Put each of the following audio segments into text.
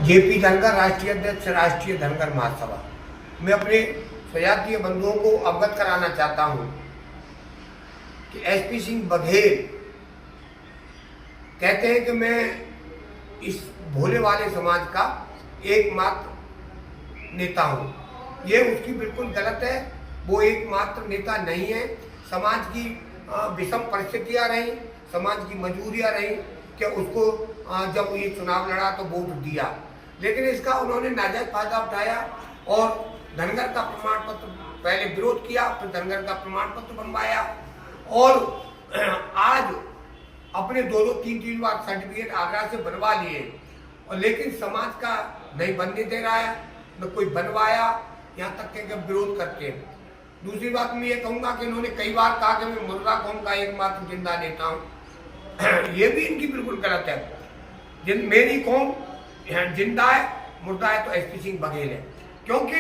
JP Dhangar, राष्ट्रीय अध्यक्ष, राष्ट्रीय धनगर महासभा। मैं अपने सजातीय बंधुओं को अवगत कराना चाहता हूं कि एसपी सिंह बघेल कहते हैं कि मैं इस भोले वाले समाज का एकमात्र नेता हूं। ये उसकी बिल्कुल गलत है। वो एकमात्र नेता नहीं है। समाज की विषम परिस्थितियां रही, समाज की मजबूरियां रही कि उसको जब ये चुनाव लड़ा तो वोट दिया, लेकिन इसका उन्होंने नाजायज फायदा उठाया और धनगर का प्रमाण पत्र पहले विरोध किया, फिर धनगर का प्रमाण पत्र बनवाया और आज अपने दो तीन बार सर्टिफिकेट आगरा से बनवा लिए, और लेकिन समाज का नहीं बनने दे रहा है, न कोई बनवाया, यहाँ तक के विरोध करते हैं। दूसरी बात मैं ये कहूँगा कि इन्होंने कई बार कहा कि मैं मुर्दा कौम का एकमात्र जिंदा नेता हूँ। ये भी इनकी बिल्कुल गलत है। मेरी कौम जिंदा है, मुर्दा है तो एसपी सिंह बघेल है, क्योंकि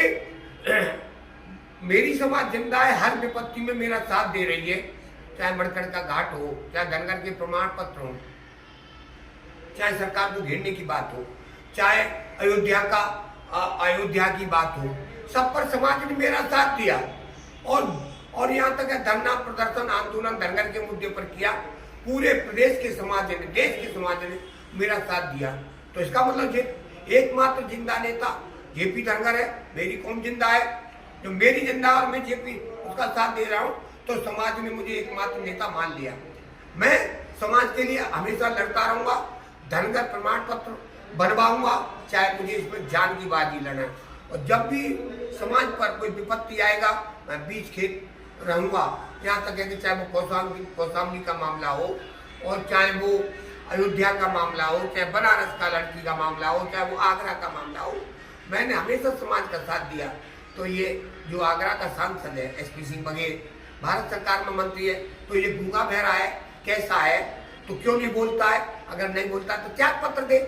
मेरी समाज जिंदा है, हर विपत्ति में मेरा साथ दे रही है। चाहे मणकड़ का घाट हो, चाहे धनगर के प्रमाण पत्र हो, चाहे सरकार को घेरने की बात हो, चाहे अयोध्या की बात हो, सब पर समाज ने मेरा साथ दिया। और यहाँ तक धरना प्रदर्शन आंदोलन धनगर के मुद्दे पर किया। पूरे प्रदेश के समाज ने, देश के समाज ने मेरा साथ दिया। तो इसका मतलब एकमात्र जिंदा नेता जेपी धनगर है। मेरी कौम जिंदा है, जो मेरी जिंदा और मैं जेपी उसका साथ दे रहा हूँ, तो समाज ने मुझे एकमात्र नेता मान लिया। मैं समाज के लिए हमेशा लड़ता रहूंगा, धनगर प्रमाण पत्र बनवाऊंगा, चाहे मुझे इसमें जान की बाजी लड़ना है। और जब भी समाज पर कोई विपत्ति आएगा, मैं बीच खेत रहूंगा। यहाँ तक है कि चाहे वो कौशाम्बी का मामला हो, और चाहे वो अयोध्या का मामला हो, चाहे बनारस का लड़की का मामला हो, चाहे वो आगरा का मामला हो, मैंने हमेशा समाज का साथ दिया। तो ये जो आगरा का सांसद है एसपी सिंह बघेल, भारत सरकार में मंत्री है, तो ये गूंगा बहरा है, कैसा है, तो क्यों नहीं बोलता है? अगर नहीं बोलता तो त्याग पत्र दे।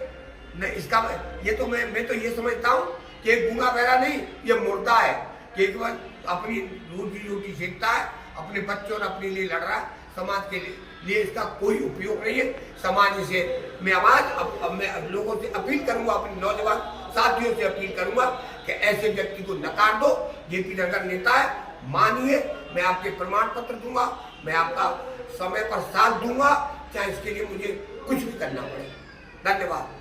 नहीं, इसका ये तो मैं तो ये समझता हूँ कि गूंगा बहरा नहीं, ये मुर्दा है कि एक बार अपनी रोटी सेकता है, अपने बच्चों और अपने लिए लड़ रहा है। समाज के लिए इसका कोई उपयोग नहीं है। समाज से मैं मैं लोगों से अपील करूंगा, अपने नौजवान साथियों से अपील करूंगा कि ऐसे व्यक्ति को नकार दो। जेपी धनगर नेता है, मानिए, मैं आपके प्रमाण पत्र दूंगा, मैं आपका समय पर साथ दूंगा, चाहे इसके लिए मुझे कुछ भी करना पड़े। धन्यवाद।